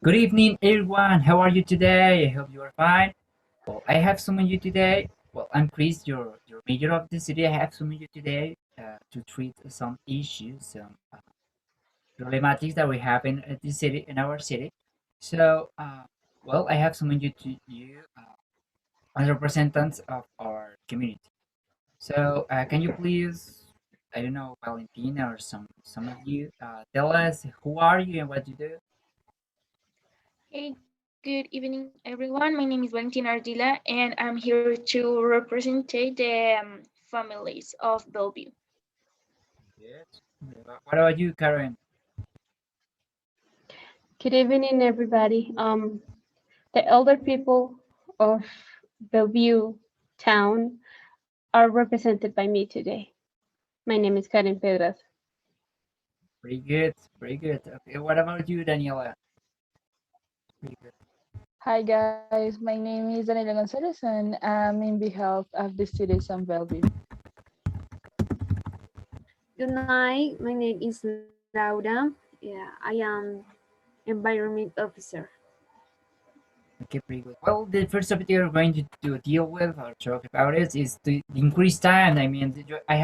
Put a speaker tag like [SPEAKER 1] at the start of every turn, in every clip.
[SPEAKER 1] Good evening, everyone. How are you today? I hope you are fine. Well, I have summoned you today. Well, I'm Chris, your mayor of the city. I have summoned you today to treat some issues, some problematics that we have in this city, in our city. So, well, I have summoned you as representatives of our community. So, can you please, I don't know, Valentina or some of you, tell us who are you and what you do?
[SPEAKER 2] Hey, good evening, everyone. My name is Valentina Ardila, and I'm here to represent the families of Belleview.
[SPEAKER 1] Yes. What about you, Karen?
[SPEAKER 3] Good evening, everybody. The elder people of Bellevue town are represented by me today. My name is Karen Pedras.
[SPEAKER 1] Pretty good, pretty good. Okay, what about you, Daniela? Pretty good.
[SPEAKER 4] Hi guys, my name is Daniela Gonzalez and I'm in behalf of the citizen Bellevue.
[SPEAKER 5] Good night. My name is Laura. Yeah, I am environment officer.
[SPEAKER 1] Okay, pretty good. Well, the first topic we're going to deal with or talk about is the increased time. I mean, I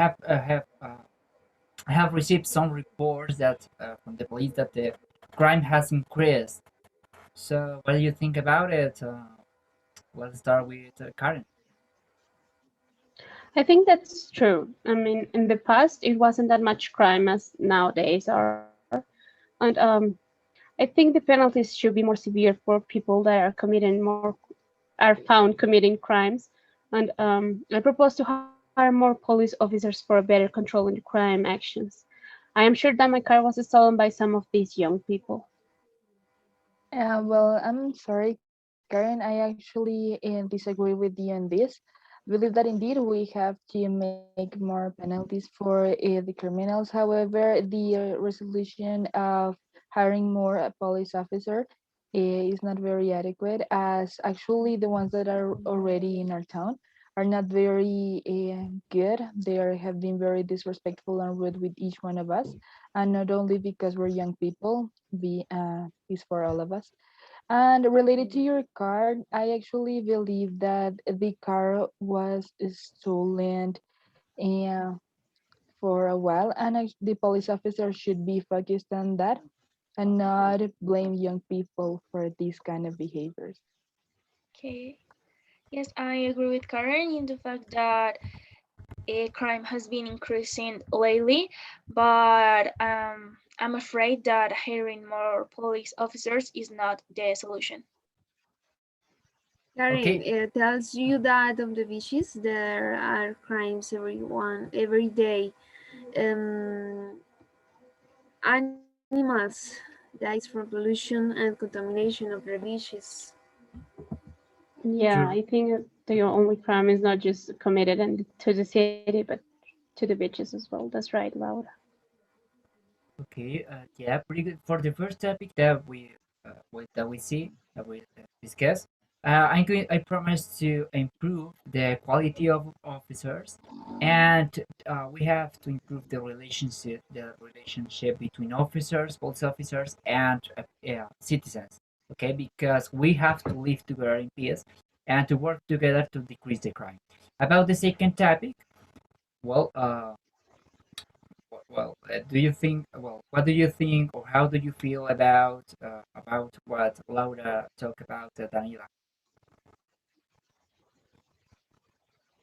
[SPEAKER 1] have received some reports that from the police that the crime has increased. So, what do you think about it? Let's start with Karen.
[SPEAKER 3] I think that's true. I mean, in the past, it wasn't that much crime as nowadays are. And I think the penalties should be more severe for people that are found committing crimes. And I propose to hire more police officers for a better control in the crime actions. I am sure that my car was stolen by some of these young people.
[SPEAKER 4] Well, I'm sorry, Karen, I actually disagree with you on this. Believe that indeed we have to make more penalties for the criminals. However, the resolution of hiring more police officer is not very adequate, as actually the ones that are already in our town are not very good. Have been very disrespectful and rude with each one of us, and not only because we're young people, is for all of us. And related to your car, I actually believe that the car was stolen uh, for a while, and the police officer should be focused on that and not blame young people for these kind of behaviors.
[SPEAKER 2] Okay. Yes, I agree with Karen in the fact that crime has been increasing lately, but I'm afraid that hiring more police officers is not the solution.
[SPEAKER 5] Karen,
[SPEAKER 1] Okay,
[SPEAKER 5] it tells you that on the beaches there are crimes every day. Um, Animals dies from pollution and contamination of the beaches.
[SPEAKER 3] Yeah,
[SPEAKER 1] true.
[SPEAKER 3] I think the only crime is not just committed to the city, but to the beaches as well. That's right, Laura.
[SPEAKER 1] Okay, yeah, pretty good. For the first topic that we see that we discuss, I promise to improve the quality of officers, and we have to improve the relationship between officers, police officers, and citizens. Okay, because we have to live together in peace and to work together to decrease the crime. About the second topic, well, do you think? Well, what do you think, or how do you feel about what Laura talked about, Daniela,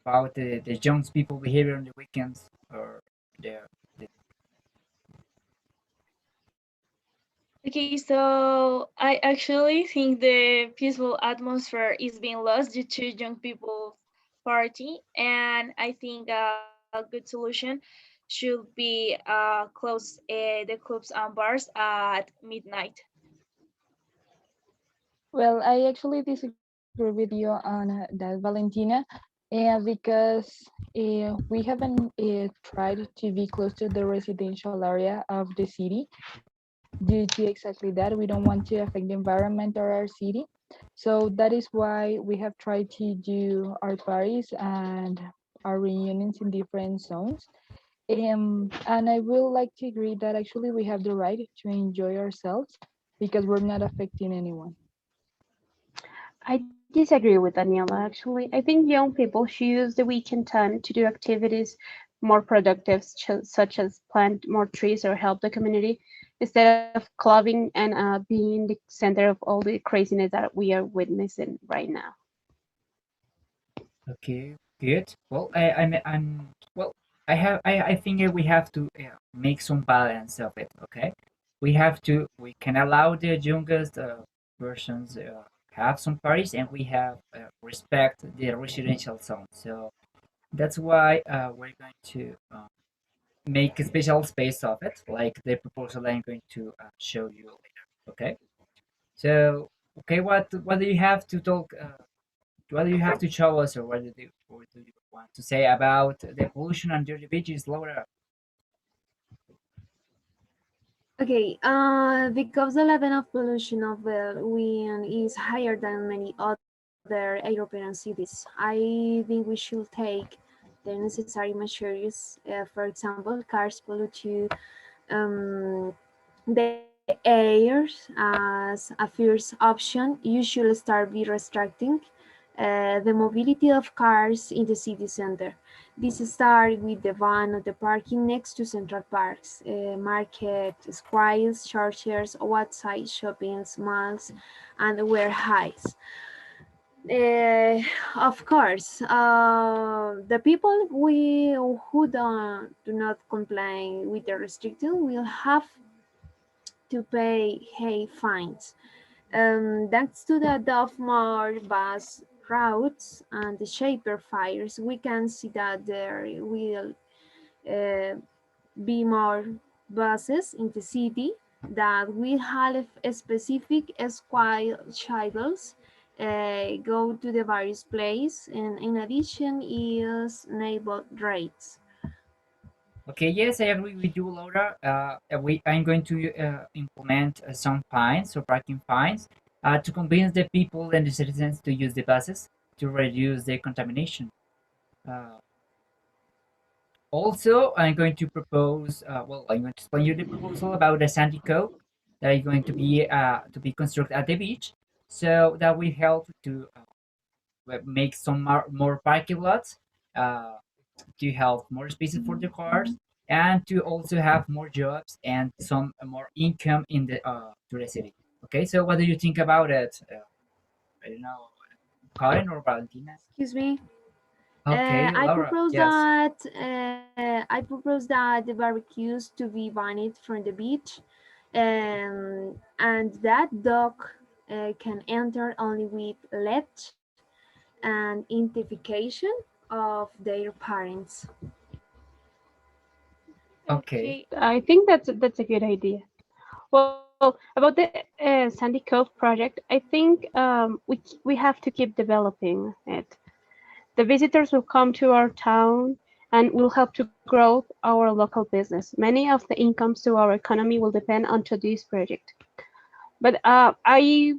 [SPEAKER 1] about the young people behavior on the weekends, or the
[SPEAKER 2] Okay, so I actually think the peaceful atmosphere is being lost due to young people party, and I think a good solution should be close the clubs and bars at midnight.
[SPEAKER 4] Well, I actually disagree with you on that, Valentina, because we haven't tried to be close to the residential area of the city due to exactly that. We don't want to affect the environment or our city. So that is why we have tried to do our parties and our reunions in different zones. And I will like to agree that actually we have the right to enjoy ourselves because we're not affecting anyone.
[SPEAKER 3] I disagree with Daniela, actually. I think young people should use the weekend time to do activities more productive, such as plant more trees or help the community, instead of clubbing and being the center of all the craziness that we are witnessing right now.
[SPEAKER 1] Okay, good. Well, I'm well. I think we have to make some balance of it. Okay, we can allow the youngest persons have some parties, and we have respect the residential zone. So that's why we're going to make a special space of it, like the proposal I'm going to show you later. Okay. So okay, what do you have to talk? What do you have to show us, or what do you want to say about the pollution under the beaches, Laura?
[SPEAKER 5] Okay, because the level of pollution of the wind is higher than many other European cities, I think we should take the necessary measures. For example, cars pollute to the air as a first option. You should start by restricting the mobility of cars in the city center. This starts with the ban of the parking next to central parks, market squares, churches, outside shopping malls, and warehouses. Uh, of course, the people who do not comply with the restriction will have to pay high fines. Thanks to the adopt more bus routes and the shaper fires, we can see that there will uh, be more buses in the city that will have a specific schedules go to the various places, and in addition is neighbor rates.
[SPEAKER 1] Okay, yes, I agree with you, Laura. I'm going to implement some fines or parking fines to convince the people and the citizens to use the buses to reduce the contamination. Uh, Also, I'm going to propose. I'm going to explain you the proposal about the sandy cove that is going to be constructed at the beach, so that will help to make some more parking lots, uh, to have more spaces for the cars, and to also have more jobs and some more income in to the city. Okay, so what do you think about it? I don't know, Karen or Valentina?
[SPEAKER 5] Excuse me.
[SPEAKER 1] Okay,
[SPEAKER 5] I
[SPEAKER 1] Laura.
[SPEAKER 5] propose
[SPEAKER 1] Yes.
[SPEAKER 5] that the barbecues to be banned from the beach, and that dog can enter only with let and identification of their parents.
[SPEAKER 1] Okay.
[SPEAKER 2] Okay.
[SPEAKER 3] I think that's a good idea. Well, about the Sandy Cove project, I think we have to keep developing it. The visitors will come to our town and will help to grow our local business. Many of the incomes to our economy will depend onto this project. But I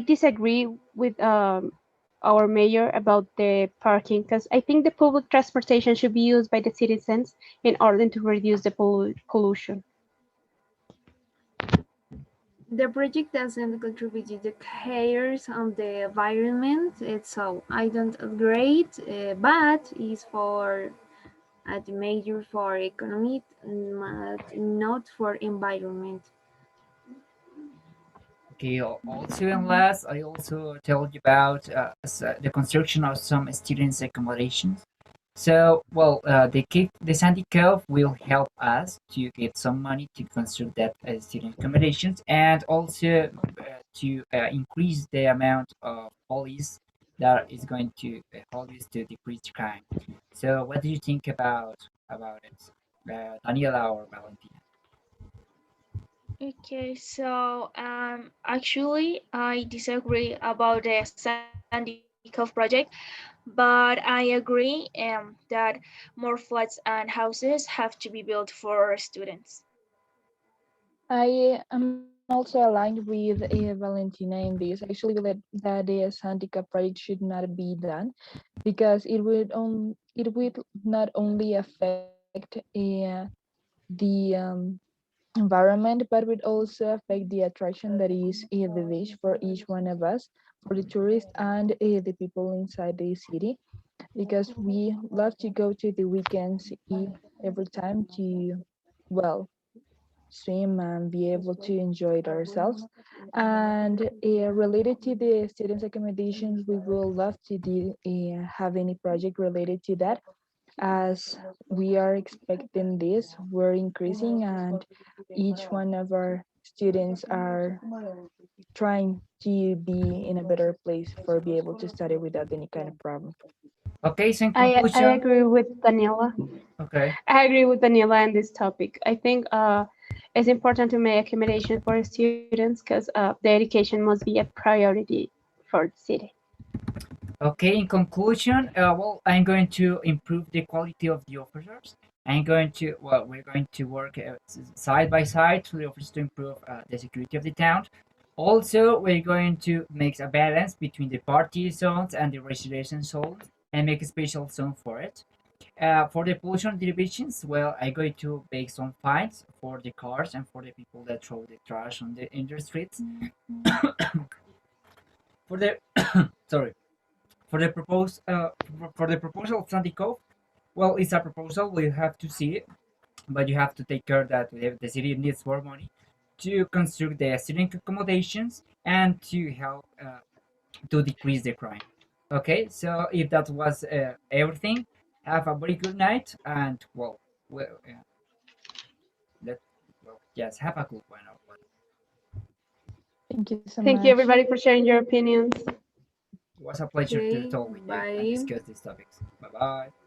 [SPEAKER 3] disagree with our mayor about the parking because I think the public transportation should be used by the citizens in order to reduce the pollution.
[SPEAKER 5] The project doesn't contribute to the chaos of the environment, so I don't agree, but is for a major for economy, not for environment.
[SPEAKER 1] Okay, also in last, I also told you about the construction of some students' accommodations. So, the Sandy Cove will help us to get some money to construct that student accommodations, and also to increase the amount of police that is going to help us to decrease crime. So, what do you think about it, Daniela or Valentina?
[SPEAKER 2] Okay, so actually, I disagree about the Sandy Cove project, but I agree that more flats and houses have to be built for students.
[SPEAKER 4] I am also aligned with Valentina in this. I actually believe that the handicap project should not be done because it would not only affect the environment, but would also affect the attraction that is the dish for each one of us, for the tourists and the people inside the city, because we love to go to the weekends every time to, well, swim and be able to enjoy it ourselves. And related to the students accommodations, we will love to have any project related to that, as we are expecting this, we're increasing, and each one of our students are trying to be in a better place for be able to study without any kind of problem.
[SPEAKER 1] Okay, so in
[SPEAKER 3] I
[SPEAKER 1] conclusion,
[SPEAKER 3] agree with Daniela.
[SPEAKER 1] okay.
[SPEAKER 3] I agree with Daniela on this topic. I think it's important to make accommodation for students because the education must be a priority for the city.
[SPEAKER 1] Okay, in conclusion, well, I'm going to improve the quality of the officers. We're going to work side by side to the officers to improve the security of the town. Also, we're going to make a balance between the party zones and the residential zones and make a special zone for it. For the pollution divisions, well, I'm going to make some fines for the cars and for the people that throw the trash on the in the streets. For the sorry, for the proposal of Sandy Cove, well, it's a proposal we have to see, but you have to take care that the city needs more money to construct the student accommodations and to help to decrease the crime. Okay, so if that was everything, have a very good night and let yes, have a good one.
[SPEAKER 4] Thank you so
[SPEAKER 3] Thank you,
[SPEAKER 4] much.
[SPEAKER 3] everybody, for sharing your opinions.
[SPEAKER 1] It was a pleasure to
[SPEAKER 5] Okay,
[SPEAKER 1] talk with you and
[SPEAKER 5] bye.
[SPEAKER 1] discuss these topics. Bye bye.